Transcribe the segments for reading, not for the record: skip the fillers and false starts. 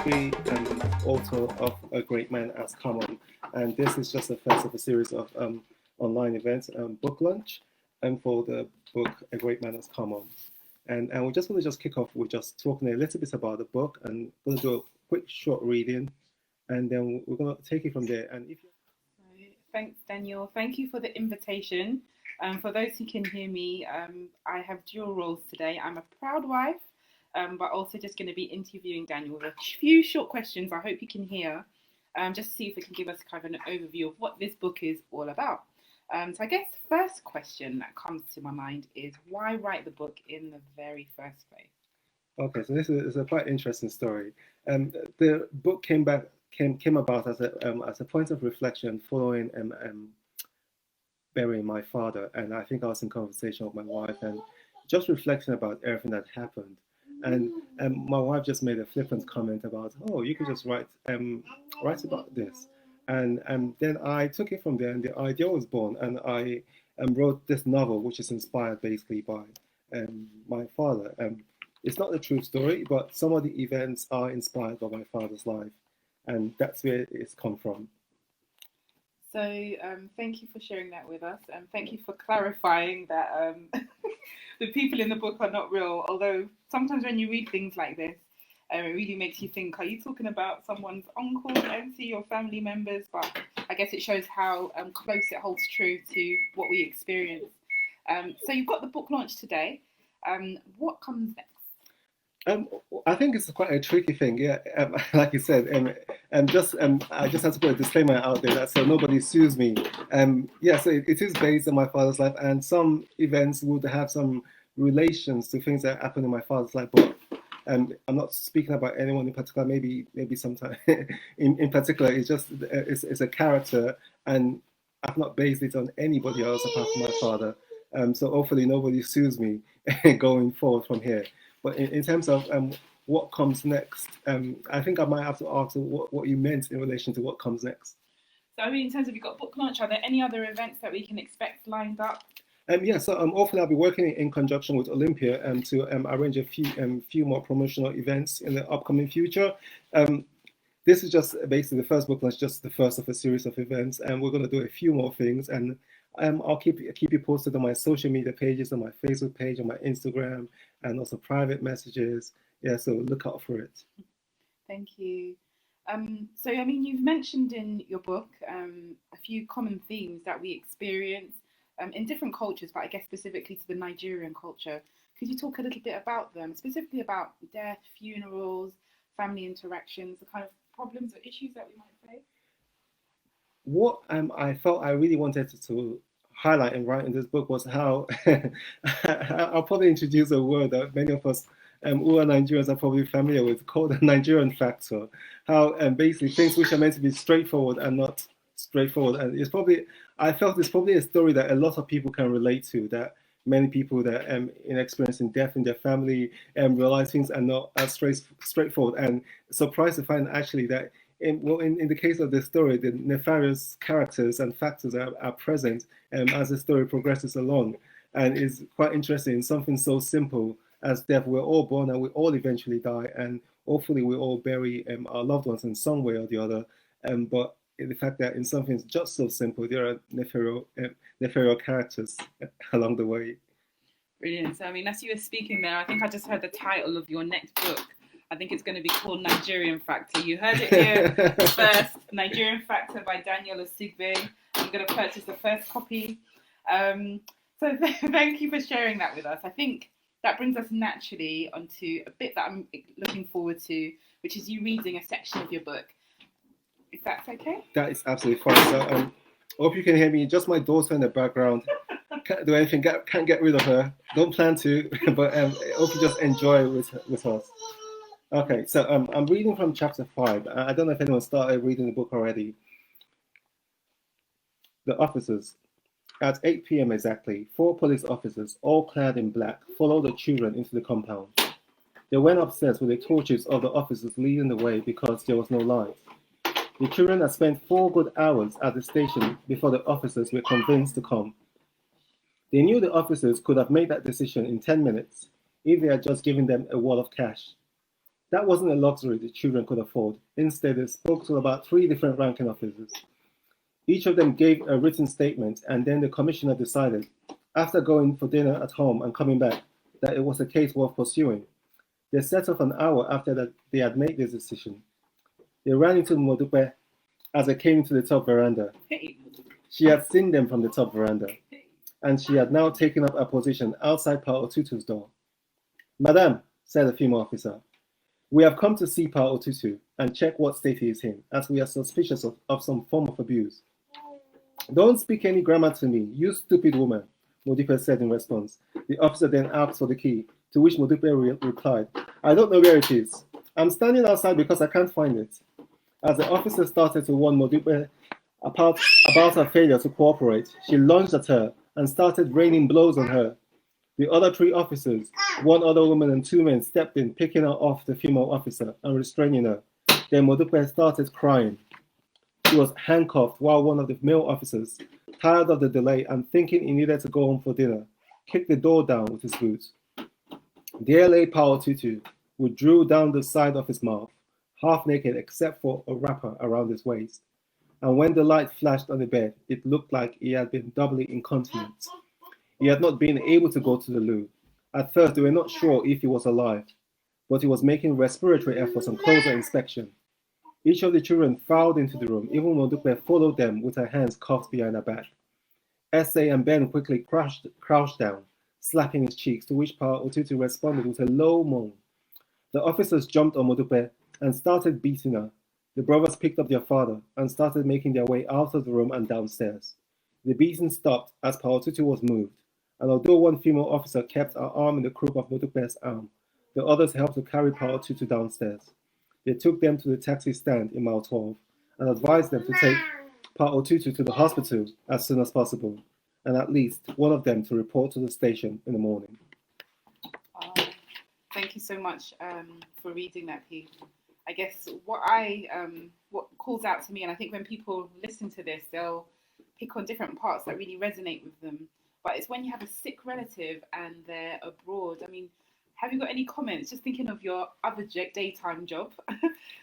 history and author of A Great Man as Common. And this is just the first of a series of online events, book lunch, and for the book A Great Man as Common. And we're just going to just kick off with just talking a little bit about the book, and going to do a quick short reading, and then we're going to take it from there. And if you... Thanks, Daniel. Thank you for the invitation. For those who can hear me, I have dual roles today. I'm a proud wife, but also just going to be interviewing Daniel with a few short questions I hope you can hear, just to see if it can give us kind of an overview of what this book is all about. So I guess the first question that comes to my mind is, why write the book in the very first place? Okay, so this is a quite interesting story. The book came about as a point of reflection following burying my father, and I think I was in conversation with my wife and just reflecting about everything that happened. And my wife just made a flippant comment about, oh, you can just write about this. And then I took it from there, and the idea was born, and I wrote this novel, which is inspired basically by my father. It's not the true story, but some of the events are inspired by my father's life, and that's where it's come from. So thank you for sharing that with us, and thank you for clarifying that the people in the book are not real, although sometimes when you read things like this, it really makes you think, are you talking about someone's uncle, auntie, or family members? But I guess it shows how close it holds true to what we experience. So you've got the book launch today. What comes next? I think it's quite a tricky thing, yeah. Like you said, I just have to put a disclaimer out there that so nobody sues me. Yeah, so it is based on my father's life, and some events would have some relations to things that happened in my father's life, but I'm not speaking about anyone in particular. Maybe sometime in particular, it's a character, and I've not based it on anybody else apart from my father. So hopefully nobody sues me going forward from here. But in terms of what comes next, I think I might have to ask what you meant in relation to what comes next. So I mean, in terms of, you've got book launch, are there any other events that we can expect lined up? Yeah, so hopefully I'll be working in conjunction with Olympia to arrange a few more promotional events in the upcoming future. This is just basically the first book launch, just the first of a series of events, and we're going to do a few more things. And I'll keep you posted on my social media pages, on my Facebook page, on my Instagram, and also private messages. Yeah, so look out for it. Thank you. So, I mean, you've mentioned in your book a few common themes that we experience in different cultures, but I guess specifically to the Nigerian culture. Could you talk a little bit about them, specifically about death, funerals, family interactions, the kind of problems or issues that we might face? What I felt I really wanted to highlight and write in this book was how I'll probably introduce a word that many of us who are Nigerians are probably familiar with, called the Nigerian Factor. How basically things which are meant to be straightforward are not straightforward, and I felt it's probably a story that a lot of people can relate to. That many people that in experiencing death in their family realize things are not as straightforward, and surprised to find actually that in the case of the story, the nefarious characters and factors are present as the story progresses along, and it's quite interesting in something so simple as death. We're all born and we all eventually die, and hopefully we all bury our loved ones in some way or the other. But the fact that in something just so simple, there are nefarious characters along the way. Brilliant. So, I mean, as you were speaking there, I think I just heard the title of your next book. I think it's going to be called Nigerian Factor. You heard it here first. Nigerian Factor by Daniel Osigbe. I'm going to purchase the first copy. So thank you for sharing that with us. I think that brings us naturally onto a bit that I'm looking forward to, which is you reading a section of your book. If that's okay? That is absolutely fine. So I hope you can hear me. Just my daughter in the background. Can't do anything. Can't get rid of her. Don't plan to, but hope you just enjoy with us. Okay, so I'm reading from chapter 5. I don't know if anyone started reading the book already. The officers. At 8 p.m. exactly, 4 police officers, all clad in black, followed the children into the compound. They went upstairs with the torches of the officers leading the way because there was no light. The children had spent 4 good hours at the station before the officers were convinced to come. They knew the officers could have made that decision in 10 minutes if they had just given them a wall of cash. That wasn't a luxury the children could afford. Instead, they spoke to about 3 different ranking officers. Each of them gave a written statement, and then the commissioner decided, after going for dinner at home and coming back, that it was a case worth pursuing. They set off an hour after that they had made this decision. They ran into Modupe as they came to the top veranda. Hey. She had seen them from the top veranda, and she had now taken up a position outside Pa Otutu's door. Madame, said the female officer, we have come to see Pa Otutu and check what state he is in, as we are suspicious of some form of abuse. Don't speak any grammar to me, you stupid woman, Modupe said in response. The officer then asked for the key, to which Modupe replied, I don't know where it is. I'm standing outside because I can't find it. As the officer started to warn Modupe about her failure to cooperate, she lunged at her and started raining blows on her. The other 3 officers, 1 other woman and 2 men, stepped in, picking her off the female officer and restraining her. Then Modupe started crying. He was handcuffed while one of the male officers, tired of the delay and thinking he needed to go home for dinner, kicked the door down with his boot. There lay Pa Otutu, who drew down the side of his mouth, half naked except for a wrapper around his waist. And when the light flashed on the bed, it looked like he had been doubly incontinent. He had not been able to go to the loo. At first, they were not sure if he was alive, but he was making respiratory efforts on closer inspection. Each of the children filed into the room. Even Modupe followed them with her hands cuffed behind her back. Essay and Ben quickly crouched down, slapping his cheeks, to which Pa Otutu responded with a low moan. The officers jumped on Modupe and started beating her. The brothers picked up their father and started making their way out of the room and downstairs. The beating stopped as Pa Otutu was moved, and although one female officer kept her arm in the crook of Modupe's arm, the others helped to carry Pa Otutu downstairs. They took them to the taxi stand in mile 12 and advised them to take Pa Otutu to the hospital as soon as possible, and at least one of them to report to the station in the morning. Thank you so much for reading that piece. I guess what calls out to me, and I think when people listen to this, they'll pick on different parts that really resonate with them. But it's when you have a sick relative and they're abroad. I mean, have you got any comments? Just thinking of your other daytime job.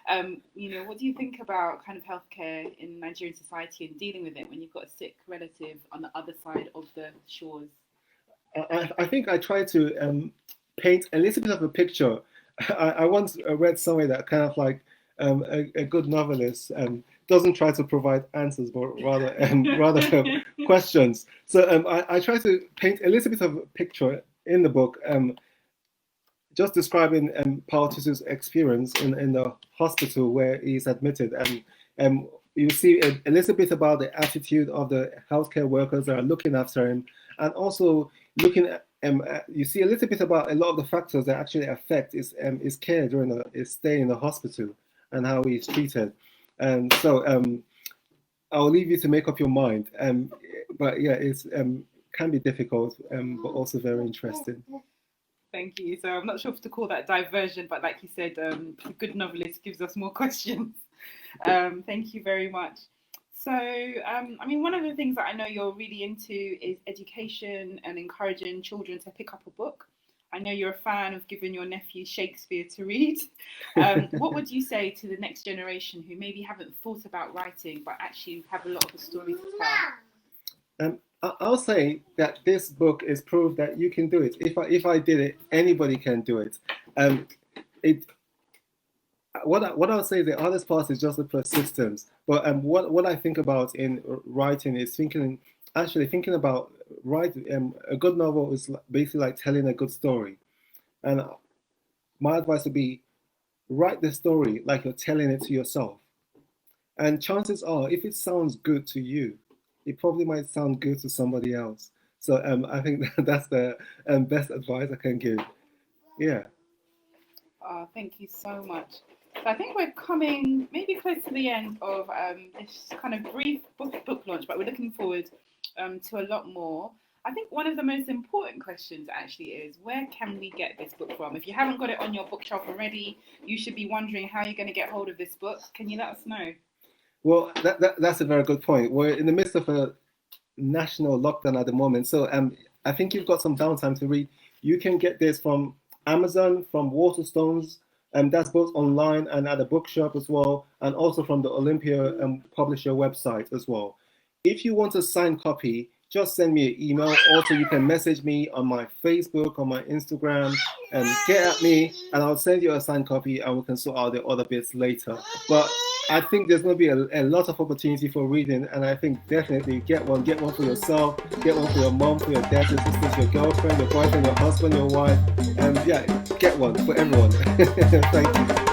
What do you think about kind of healthcare in Nigerian society and dealing with it when you've got a sick relative on the other side of the shores? I think I try to paint a little bit of a picture. I once read somewhere that kind of like a good novelist doesn't try to provide answers, but rather questions. So I try to paint a little bit of a picture in the book, just describing Pa Otutu's experience in the hospital where he's admitted, and you see a little bit about the attitude of the healthcare workers that are looking after him, and also looking at you see a little bit about a lot of the factors that actually affect his care during his stay in the hospital and how he's treated. And so I'll leave you to make up your mind. But yeah, it's can be difficult, but also very interesting. Thank you. So I'm not sure if to call that diversion, but like you said, a good novelist gives us more questions. Thank you very much. So, one of the things that I know you're really into is education and encouraging children to pick up a book. I know you're a fan of giving your nephew Shakespeare to read. What would you say to the next generation who maybe haven't thought about writing, but actually have a lot of a story to tell? I'll say that this book is proof that you can do it. If I did it, anybody can do it. What I would say, the hardest part is just the persistence. But what I think about in writing is thinking about writing. A good novel is basically like telling a good story, and my advice would be write the story like you're telling it to yourself. And chances are, if it sounds good to you, it probably might sound good to somebody else. So I think that's the best advice I can give. Yeah. Thank you so much. So I think we're coming maybe close to the end of this kind of brief book launch, but we're looking forward to a lot more. I think one of the most important questions actually is, where can we get this book from? If you haven't got it on your bookshelf already, you should be wondering how you're going to get hold of this book. Can you let us know? Well, that's a very good point. We're in the midst of a national lockdown at the moment, so I think you've got some downtime to read. You can get this from Amazon, from Waterstones, That's both online and at a bookshop as well, and also from the Olympia publisher website as well. If you want a signed copy, just send me an email. Also, you can message me on my Facebook, on my Instagram, and get at me, and I'll send you a signed copy, and we can sort out the other bits later. But I think there's going to be a lot of opportunity for reading, and I think definitely get one for yourself, get one for your mom, for your dad, your sisters, your girlfriend, your boyfriend, your husband, your wife, and yeah, get one for everyone. Thank you.